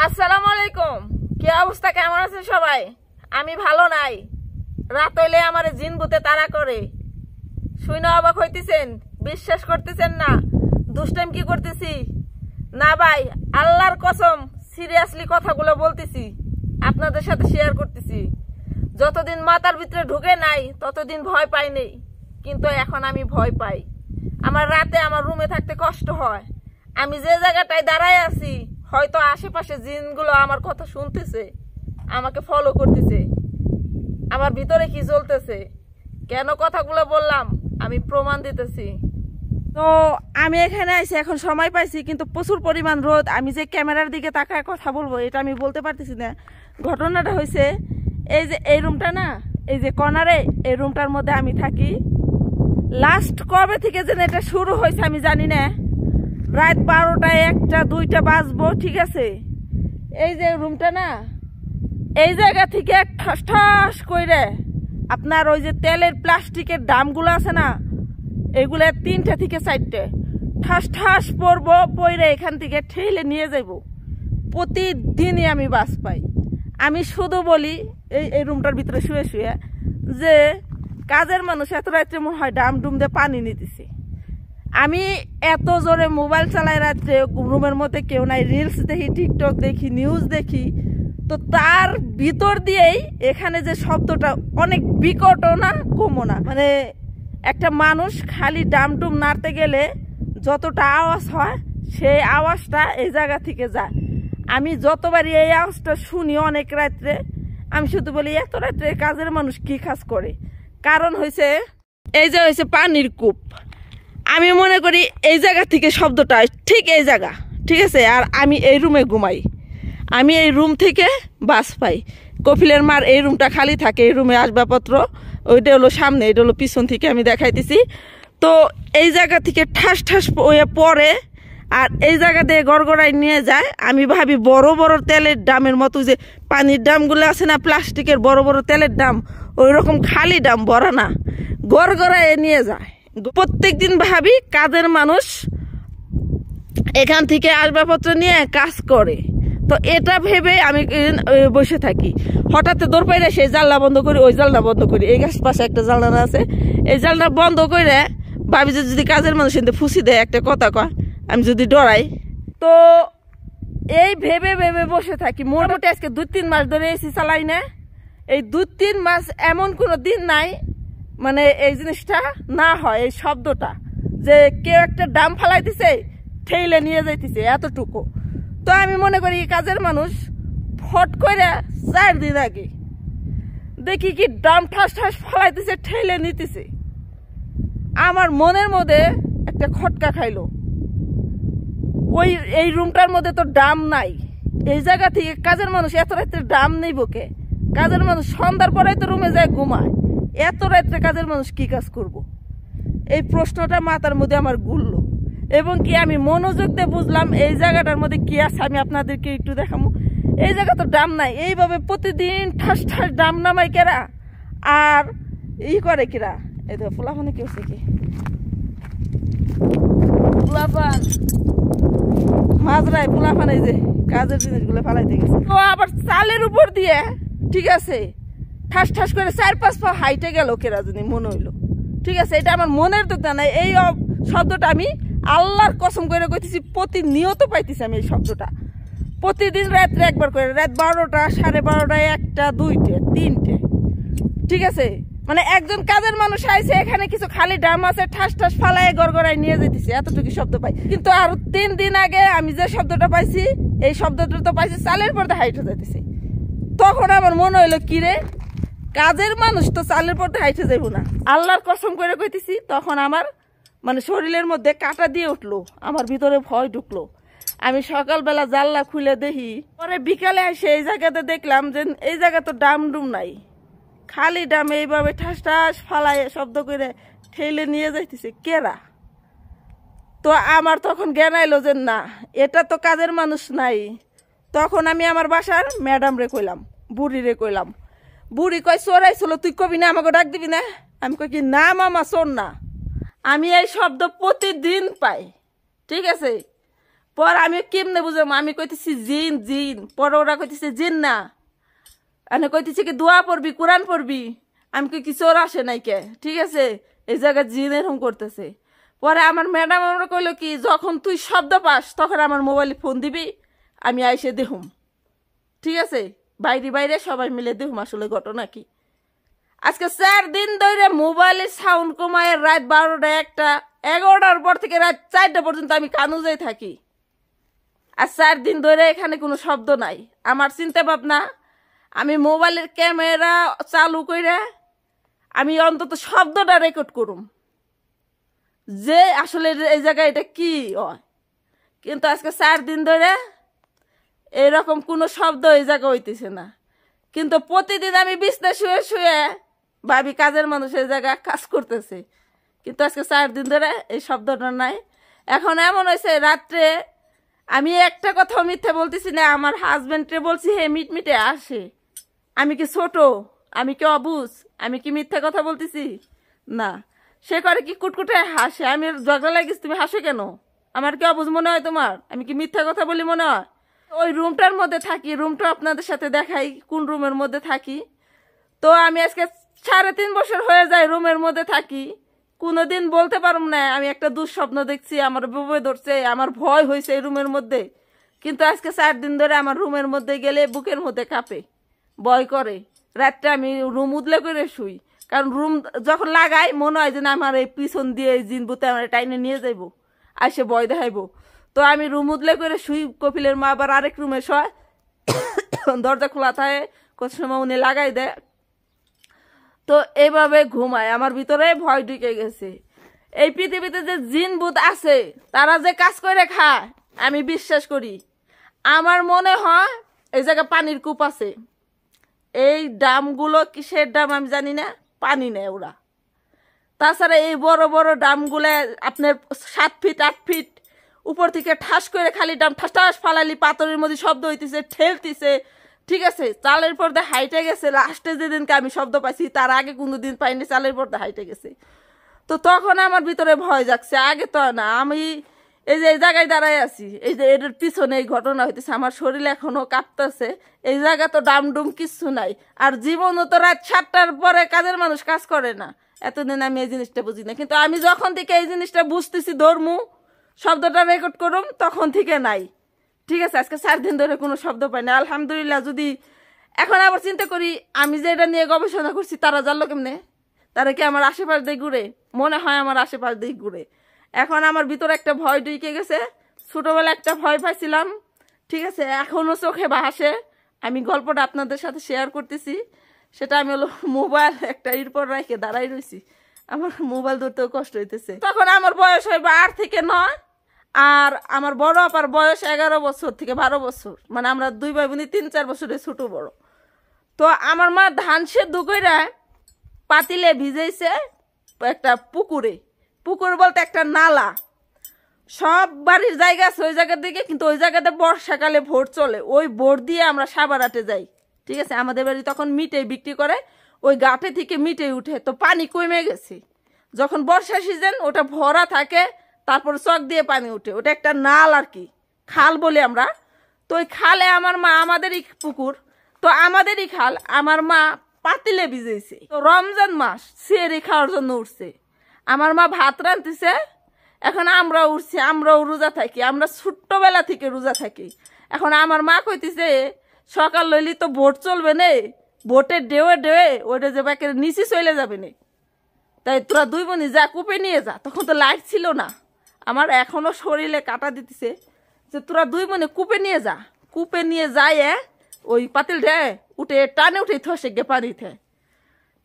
আসসালামু আলাইকুম। কি অবস্থা, কেমন আছেন সবাই? আমি ভালো নাই। রাত হইলে আমার জিন ভূতে তাড়া করে। শুনে অবাক হইতেছেন, বিশ্বাস করতেছেন না। দুষ্টাইম কি করতেছি না ভাই, আল্লাহর কসম সিরিয়াসলি কথাগুলো বলতেছি, আপনাদের সাথে শেয়ার করতেছি। যতদিন মাথার ভিতরে ঢুকে নাই ততদিন ভয় পাই নেই, কিন্তু এখন আমি ভয় পাই। আমার রাতে আমার রুমে থাকতে কষ্ট হয়। আমি যে জায়গাটায় দাঁড়ায় আছি, হয়তো আশেপাশে জিনগুলো আমার কথা শুনতেছে, আমাকে ফলো করতেছে। আমার ভিতরে কি চলতেছে, কেন কথাগুলো বললাম, আমি প্রমাণ দিতেছি। তো আমি এখানে আইছি, এখন সময় পাইছি, কিন্তু প্রচুর পরিমাণ রোদ। আমি যে ক্যামেরার দিকে তাকায় কথা বলবো এটা আমি বলতে পারতেছি না। ঘটনাটা হয়েছে এই যে এই রুমটা না, এই যে কর্নারে, এই রুমটার মধ্যে আমি থাকি। লাস্ট কবে থেকে যেন এটা শুরু হয়েছে আমি জানি না। রাত 12টা 1টা 2টা বাজবো, ঠিক আছে। এই যে রুমটা না, এই জায়গা থেকে ঠাস ঠাস করে আপনার ওই যে তেলের প্লাস্টিকের দামগুলো আছে না, এগুলো 3টে থেকে 4টে ঠাস ঠাস পড়বো, পড়ে এখান থেকে ঠেলে নিয়ে যাইব। প্রতিদিনই আমি বাস পাই। আমি শুধু বলি এই রুমটার ভিতরে শুয়ে শুয়ে যে কাজের মানুষ এত রাত্রে মনে হয় ডাম ডুম দিয়ে পানি নিতেছে। আমি এত জোরে মোবাইল চালাই রাত্রে, রুমের মধ্যে কেউ নাই, রিলস দেখি, টিকটক দেখি, নিউজ দেখি, তো তার ভিতর দিয়েই এখানে যে শব্দটা অনেক বিকটও না কমও না। মানে একটা মানুষ খালি ডাম ডুম নাড়তে গেলে যতটা আওয়াজ হয় সেই আওয়াজটা এই জায়গা থেকে যায়। আমি যতবারই এই আওয়াজটা শুনি অনেক রাত্রে, আমি শুধু বলি এত রাত্রে কাজের মানুষ কি কাজ করে। কারণ হয়েছে এই যে হয়েছে পানির কূপ। আমি মনে করি এই জায়গা থেকে শব্দটা ঠিক এই জায়গা, ঠিক আছে। আর আমি এই রুমে ঘুমাই, আমি এই রুম থেকে বাস পাই। কপিলের মার এই রুমটা খালি থাকে, এই রুমে আসবাবপত্র, ওইটা হলো সামনে, এটা হলো পিছন থেকে আমি দেখাইতেছি। তো এই জায়গা থেকে ঠাস ঠাস পড়ে আর এই জায়গা দিয়ে গড়গড়ায় নিয়ে যায়। আমি ভাবি বড় বড় তেলের ডামের মতো, যে পানির ডামগুলো আছে না প্লাস্টিকের, বড় বড় তেলের ডাম, ওই রকম খালি ডাম ভরা না, গড়গড়ায় নিয়ে যায়। প্রত্যেক দিন ভাবি কাজের মানুষ এখান থেকে আসবাবপত্র নিয়ে কাজ করে, তো এটা ভেবে আমি বসে থাকি। হঠাৎ দৌড় পাইলে সেই জানলা বন্ধ করি, ওই জানলা বন্ধ করি, এই গাছ পাশে একটা জানলা আছে, এই জানলা বন্ধ করে ভাবি যে যদি কাজের মানুষ এতে ফুসি দেয়, একটা কথা কয়, আমি যদি ডরাই, তো এই ভেবে ভেবে বসে থাকি। মোটামুটি আজকে 2-3 মাস ধরে এসি চালাই না। এই 2-3 মাস এমন কোনো দিন নাই মানে এই জিনিসটা না হয়, এই শব্দটা যে কেউ একটা ডাম ফালাই দিছে, ঠেলে নিয়ে যাইতেছে, এতটুকু। তো আমি মনে করি কাজের মানুষ ফট করে 4 দিন আগে দেখি কি ডাম ঠাস ঠাস ফালাইতেছে, ঠেলে নিতেছে। আমার মনের মধ্যে একটা খটকা খাইলো। এই রুমটার মধ্যে তো ডাম নাই, এই জায়গা থেকে কাজের মানুষ এত রাত্রে ডাম নেই বকে? কাজের মানুষ সন্ধ্যার পরে তো রুমে যায় ঘুমায়, এত রাত্রে কাজের মানুষ কি কাজ করব? এই প্রশ্নটা মাথার মধ্যে আমার ঘুরলো, এবং কি আমি মনোযোগ দিয়ে বুঝলাম এই জায়গাটার মধ্যে কি আছে। আমি আপনাদেরকে একটু দেখাবো। এই জায়গা তো ডাম নাই, এইভাবে প্রতিদিন ঠাস ঠাস ডাম নামাই কেরা আর করে কিরা। এই তো পোলাপানে কি হচ্ছে, কি পোলাপান মাজরায় পোলাপান, এই যে কাজের জিনিসগুলো ফালাইতে গেছে। তো আবার চালের উপর দিয়ে, ঠিক আছে, ঠাস ঠাস করে 4-5 পা হাইটে গেল কেরা জানি, মনে হইলো, ঠিক আছে। এটা আমার মনের দোকান নাই। এই শব্দটা আমি আল্লাহর কসম করে কইতেছি, প্রতিনিয়ত পাইতেছি আমি এই শব্দটা। প্রতিদিন রাত্রে একবার করে, রাত 12টা 12:30 1টা 2টে 3টে, ঠিক আছে। মানে একজন কাজের মানুষ আইছে, এখানে কিছু খালি ডাম আছে, ঠাস ঠাস ফালায় গড়গড়ায় নিয়ে যেতেছে, এতটুকু শব্দ পাই। কিন্তু আরো 3 দিন আগে আমি যে শব্দটা পাইছি, এই শব্দটা তো পাইছি চালের পর্দা হাইটে যাইতেছে। তখন আমার মনে হইলো কি রে, কাজের মানুষ তো চালের পর্দা হাইটে যাইব না। আল্লাহর কসম করে কইতেছি, তখন আমার মানে শরীরের মধ্যে কাটা দিয়ে উঠলো, আমার ভিতরে ভয় ঢুকলো। আমি সকালবেলা জানলা খুলে দেখি, পরে বিকালে এসে এই জায়গাতে দেখলাম যে এই জায়গা তো ডাম ডুম নাই, খালি ডাম এইভাবে ঠাস ঠাস ফালায় শব্দ করে ঠেলে নিয়ে যাইতেছে কেরা। তো আমার তখন জ্ঞান আইলো যে না, এটা তো কাজের মানুষ নাই। তখন আমি আমার বাসার ম্যাডাম রে কইলাম, বুড়ি রে কইলাম। বুড়ি কয় চোরাইছিল, তুই কবি না, আমাকে ডাক দিবি না? আমি কই কি না মামা, চোর না, আমি এই শব্দ প্রতিদিন পাই, ঠিক আছে। পর আমি কেমনে বুঝলাম, আমি কইতেছি জিন জিন, পরে ওরা কইতেছে জিন না, আমি কইতেছি কি দোয়া পড়বি, কোরআন পড়বি। আমি কি কিছু ওর আসে নাই কে, ঠিক আছে, এই জায়গায় জিন এরকম করতেছে। পরে আমার ম্যাডাম আমরা কইলো কি, যখন তুই শব্দ পাস তখন আমার মোবাইলে ফোন দিবি, আমি আইসে দেখুম, ঠিক আছে, বাইরে বাইরে সবাই মিলে দেখুম আসলে ঘটনা কি। আজকে 4 দিন ধরে মোবাইলের সাউন্ড কমায় রাত 12টা 1টা 11টার পর থেকে রাত 4টা পর্যন্ত আমি কানুজাই থাকি। আর 4 দিন ধরে এখানে কোনো শব্দ নাই। আমার চিন্তা ভাবনা, আমি মোবাইলের ক্যামেরা চালু করে আমি অন্তত শব্দটা রেকর্ড করুম যে আসলে এই জায়গায় এটা কি হয়। কিন্তু আজকে 4 দিন ধরে এরকম কোনো শব্দ এই জায়গায় হইতেছে না। কিন্তু প্রতিদিন আমি বিছনা শুয়ে শুয়ে ভাবি কাজের মানুষ এই জায়গায় কাজ করতেছে, কিন্তু আজকে 4 দিন ধরে এই শব্দটা নাই। এখন এমন হয়েছে রাত্রে আমি একটা কথা মিথ্যে বলতেছি না, আমার হাজবেন্ডকে বলছি হে মিটমিটে আসে। আমি কি ছোট, আমি কি অবুঝ, আমি কি মিথ্যা কথা বলতেছি না। সে করে কি কুটকুটে হাসে, আমি ঝগড়া লাগিস তুমি হাসো কেন, আমার কি অবুঝ মনে হয় তোমার, আমি কি মিথ্যা কথা বলি মনে হয়। ওই রুমটার মধ্যে থাকি, রুমটা আপনাদের সাথে দেখাই কোন রুমের মধ্যে থাকি। তো আমি আজকে 3.5 বছর হয়ে যায় রুমের মধ্যে থাকি, কোনোদিন বলতে পারব না আমি একটা দুঃস্বপ্ন দেখছি, আমার বুকে ধরছে, আমার ভয় হয়েছে এই রুমের মধ্যে। কিন্তু আজকে 4 দিন ধরে আমার রুমের মধ্যে গেলে বুকের মধ্যে কাঁপে, ভয় করে। রাত্রে আমি রুম উদলে করে শুই, কারণ রুম যখন লাগাই মনে হয় যে না আমার এই পিছন দিয়ে জিন ভূতে আমার টাইনে নিয়ে যাইব, আসে ভয় দেখাইব। তো আমি রুম উদলে করে শুই, কপিলের মা আবার আরেক রুমে শয়, দরজা খোলা থাকে, কত সময় উনি লাগাই দেয়। তো এইভাবে ঘুমায়, আমার ভিতরে ভয় ঢুকে গেছে। এই পৃথিবীতে যে জিন ভূত আছে তারা যে কাজ করে খায় আমি বিশ্বাস করি। আমার মনে হয় এই জায়গায় পানির কূপ আছে, এই ডামগুলো কিসের ডাম আমি জানি না, পানি নেয় ওরা। তাছাড়া এই বড় বড় ডামগুলো আপনার 7 ফিট 8 ফিট উপর থেকে ঠাস করে খালি ডাম ঠাস ঠাস ফালালি পাথরের মধ্যে শব্দ হইতেছে, ঠেলতেছে, ঠিক আছে। চালের পর্দা হাইটে গেছে, লাস্টে যেদিনকে আমি শব্দ পাইছি তার আগে কোনোদিন পাইনি, চালের পর্দা হাইটে গেছে। তো তখন আমার ভিতরে ভয় জাগছে, আগে তো না। আমি এই যে এই জায়গায় দাঁড়াই আছি, এই যে এর পিছনে এই ঘটনা হইতেছে, আমার শরীর এখনো কাঁপতেছে। এই জায়গা তো ডামডুম কিচ্ছু নাই। আর জীবনও তো রাত 7টার পরে কাজের মানুষ কাজ করে না। এতদিন আমি এই জিনিসটা বুঝি না, কিন্তু আমি যখন থেকে এই জিনিসটা বুঝতেছি, ধর্মু শব্দটা রেকর্ড করুম, তখন থেকে নাই, ঠিক আছে। আজকে 4 দিন ধরে কোনো শব্দ পাই না, আলহামদুলিল্লাহ। যদি এখন আবার চিন্তা করি, আমি যে এটা নিয়ে গবেষণা করছি তারা জানলো কেমনে, তারা কি আমার আশেপাশ দিয়ে ঘুরে, মনে হয় আমার আশেপাশ দিয়ে ঘুরে। এখন আমার ভিতরে একটা ভয় ঢুকে গেছে, ছোটবেলা একটা ভয় পাইছিলাম, ঠিক আছে, এখনো চোখে ভাসে। আমি গল্পটা আপনাদের সাথে শেয়ার করতেছি। সেটা আমি হলো মোবাইল একটা এরপর রেখে দাঁড়াই রয়েছি, আমার মোবাইল ধরতেও কষ্ট হইতেছে। তখন আমার বয়স হয় 8 থেকে 9, আর আমার বড় আপার বয়স 11 বছর থেকে 12 বছর, মানে আমরা 2 ভাই বোনই 3-4 বছরের ছোট বড়। তো আমার মা ধান সেদ্ধ কইরা পাতিলে ভিজাইছে একটা পুকুরে, পুকুর বলতে একটা নালা, সব বাড়ির জায়গা আছে ওই জায়গার দিকে, কিন্তু ওই জায়গাতে বর্ষাকালে ভোট চলে, ওই ভোট দিয়ে আমরা সাবারাটে যাই, ঠিক আছে। আমাদের বাড়ি তখন মিটে বিক্রি করে, ওই গাঁটে থেকে মিটে উঠে, তো পানি কমে গেছে। যখন বর্ষা সিজন ওটা ভরা থাকে, তারপর চক দিয়ে পানি উঠে, ওটা একটা নাল আর কি, খাল বলি আমরা। তো ওই খালে আমার মা, আমাদেরই পুকুর তো আমাদেরই খাল, আমার মা পাতিলে ভিজেছে। তো রমজান মাস সেরি খাওয়ার জন্য উঠছে, আমার মা ভাত রাঁধতেছে। এখন আমরা উঠছি, আমরাও রোজা থাকি, আমরা ছোট্টবেলা থেকে রোজা থাকি। এখন আমার মা কইতেছে সকাল লইলি তো ভোট চলবে নে, ভোটের ডেওয়ে ডেওয়ে ওইটা যে বাকের নিচে চলে যাবে নে, তাই তোরা 2 বোনই যা কূপে নিয়ে যা। তখন তো লাইট ছিল না, আমার এখনো শরীরে কাটা দিতেছে, যে তোরা 2 বোনে কূপে নিয়ে যা। কূপে নিয়ে যায় ওই পাতিল ঢে উঠে টানে উঠে থসে গে পানিতে।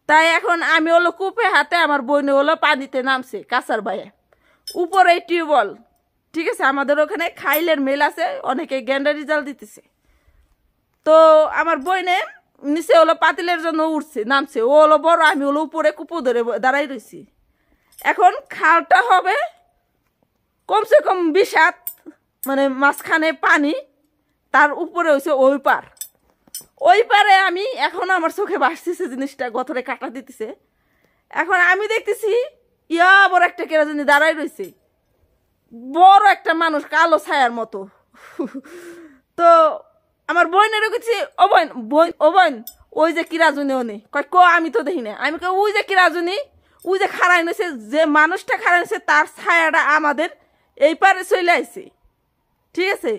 তাই এখন আমি হলো কূপে হাতে, আমার বোনে হলো পানিতে নামছে কাঁচার বাইয়ে, উপরে টিউবওয়েল, ঠিক আছে। আমাদের ওখানে খাইলের মেল আছে, অনেকে গ্যান্ডারি জাল দিতেছে। তো আমার বইনে নিচে হলো পাতিলের জন্য উঠছে, নামছে, ও হলো বড়, আমি হলো উপরে কুপো ধরে দাঁড়াই রয়েছি। এখন খালটা হবে কমসে কম 20 হাত, মানে মাঝখানে পানি, তার উপরে হয়েছে ওই পার। ওই পারে আমি এখন আমার চোখে ভাসতেছে জিনিসটা, গথরে কাটা দিতেছে। এখন আমি দেখতেছি ইয়া বড় একটা কেরাজানি দাঁড়াই রয়েছে, বড় একটা মানুষ কালো ছায়ার মতো। তো আমার বোনেরও কিছু ও বোন ওই যে কি রাজনী ওনে কয় কো আমি তো দেখি না। আমি কই ওই যে কি রাজনী, ওই যে খাড়াই নিছে, যে মানুষটা খাড়াই নিছে তার ছায়াটা আমাদের এই পারে চলে আইছে। ঠিক আছে,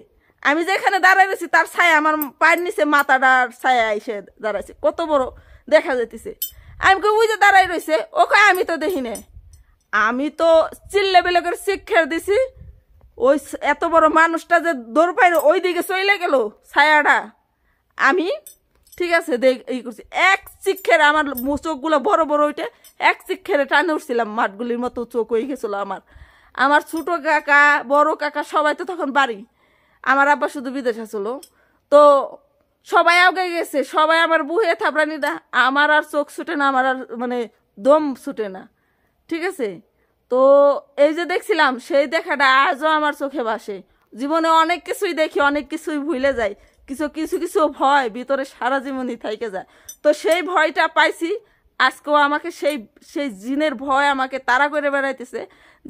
আমি যেখানে দাঁড়াই রয়েছি তার ছায়া আমার পায়ের নিচে মাথাটার ছায়া এসে দাঁড়াইছে, কত বড় দেখা যেতেছে। আমি কই ওই যে দাঁড়াই রয়েছে, ও কয় আমি তো দেখি না। আমি তো চিল্লে বেলে করে শিক্ষা দিছি, ওই এত বড় মানুষটা যে দৌড় পাইরে ওই দিকে চলে গেল ছায়াটা। আমি ঠিক আছে দেখ এই করছি, এক শিক্ষের আমার চোখগুলো বড় বড় ওইটা এক শিক্ষের টানে উঠছিলাম, মাঠগুলির মতো চোখ হয়ে গেছিল আমার। আমার ছোট কাকা বড় কাকা সবাই তো তখন বাড়ি, আমার আব্বা শুধু বিদেশ আসলো। তো সবাই আগে গেছে, সবাই আমার বুহে থাপড়ানি দা, আমার আর চোখ ছুটে না, আমার আর মানে দম ছুটে না। ঠিক আছে, তো এই যে দেখছিলাম সেই দেখাটা আজও আমার চোখে ভাসে। জীবনে অনেক কিছুই দেখি, অনেক কিছুই ভুলে যাই, কিছু কিছু কিছু ভয় ভিতরে সারা জীবনই থেকে যায়। তো সেই ভয়টা পাইছি আজকেও, আমাকে সেই সেই জিনের ভয় আমাকে তাড়া করে বেড়াইতেছে।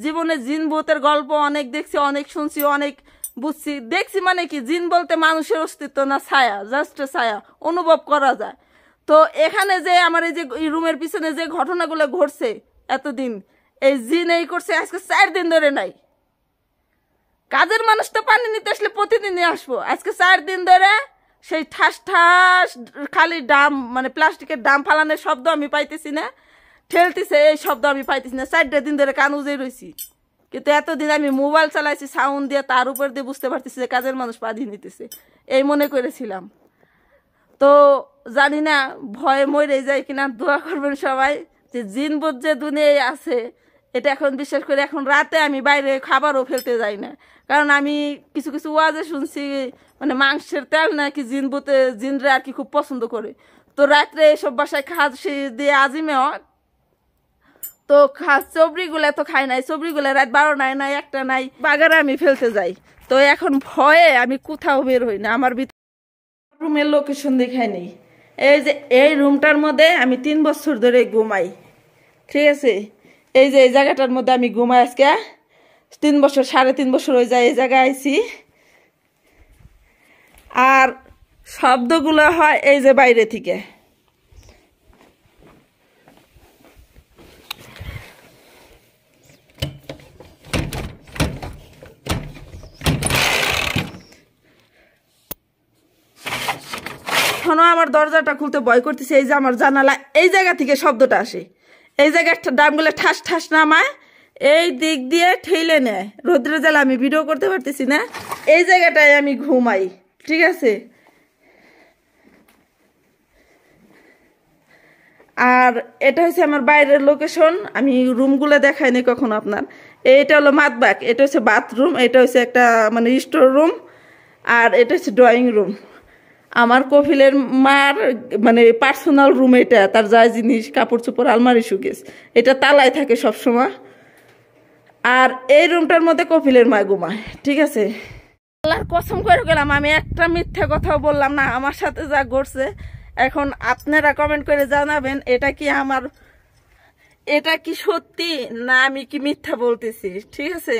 জীবনে জিন ভূতের গল্প অনেক দেখছি, অনেক শুনছি, অনেক বুঝছি। দেখছি মানে কি, জিন বলতে মানুষের অস্তিত্ব না, ছায়া, জাস্ট ছায়া অনুভব করা যায়। তো এখানে যে আমার এই যে রুমের পিছনে যে ঘটনাগুলো ঘটছে এতদিন, এই জিন এই করছে আজকে 4 দিন ধরে নাই। কাজের মানুষ তো পানি নিতে আসলে প্রতিদিনই আসবো, আজকে 4 দিন ধরে সেই ঠাস ঠাস খালি ডাম মানে প্লাস্টিকের ডাম ফালানোর শব্দ আমি পাইতেছি না, ঠেলতেছে এই শব্দ আমি পাইতেছি না। 4টা দিন ধরে কান উজে রয়েছি, কিন্তু এতদিন আমি মোবাইল চালাইছি সাউন্ড দিয়ে, তার উপর দিয়ে বুঝতে পারতেছি যে কাজের মানুষ পানি নিতেছে, এই মনে করেছিলাম। তো জানি না ভয়ে মরে যায় কিনা, দোয়া করবেন সবাই যে জিন বোধ যে দুনিয়ায় আছে এটা এখন বিশ্বাস করে এখন রাতে আমি বাইরে খাবারও ফেলতে যাই না। কারণ আমি কিছু কিছু ওয়াজে শুনছি মানে মাংসের তেল নাকি জিনরা আর কি খুব পছন্দ করে। তো রাত্রে এসব বাসায় খাসি দিয়ে আজিমে হয়, তো চবড়িগুলা তো খাই নাই, চবড়িগুলা রাত 12 নাই, 1টা নাই, বাগারে আমি ফেলতে যাই। তো এখন ভয়ে আমি কোথাও বের হই না, আমার রুমের লোকেশন দেখাই নেই। এই যে এই রুমটার মধ্যে আমি 3 বছর ধরে ঘুমাই। ঠিক আছে, এই যে এই জায়গাটার মধ্যে আমি ঘুমাই আজকে 3 বছর, 3.5 বছর হয়ে যায় এই জায়গায় আইছি। আর শব্দগুলো হয় এই যে বাইরে থেকে। এখনো আমার দরজাটা খুলতে ভয় করতেছে, এই যে আমার জানালা এই জায়গা থেকে শব্দটা আসে, এই জায়গায় ডামগুলো ঠাস ঠাস নামায়, এই দিক দিয়ে ঠেলে নেয়, রোদ্রে জ্বালা আমি ভিডিও করতে পারতেছি না, এই জায়গাটায় আমি ঘুমাই। ঠিক আছে, আর এটা হচ্ছে আমার বাইরের লোকেশন, আমি রুমগুলো দেখাইনি কখনো আপনার। এইটা হলো মাতবাক, এটা হচ্ছে বাথরুম, এটা হচ্ছে একটা মানে স্টোর রুম, আর এটা হচ্ছে ড্রয়িং রুম। আমার কফিলের মার মানে পার্সোনাল রুম এটা, তার যা জিনিস কাপড় চোপড় আলমারি সুকেস এটা তালায় থাকে সবসময়। আর এই রুমটার মধ্যে কফিলের মা ঘুমায়। ঠিক আছে, আল্লাহর কসম করে গেলাম আমি একটা মিথ্যা কথাও বললাম না আমার সাথে যা ঘটছে। এখন আপনারা কমেন্ট করে জানাবেন এটা কি সত্যি না আমি কি মিথ্যা বলতেছি। ঠিক আছে।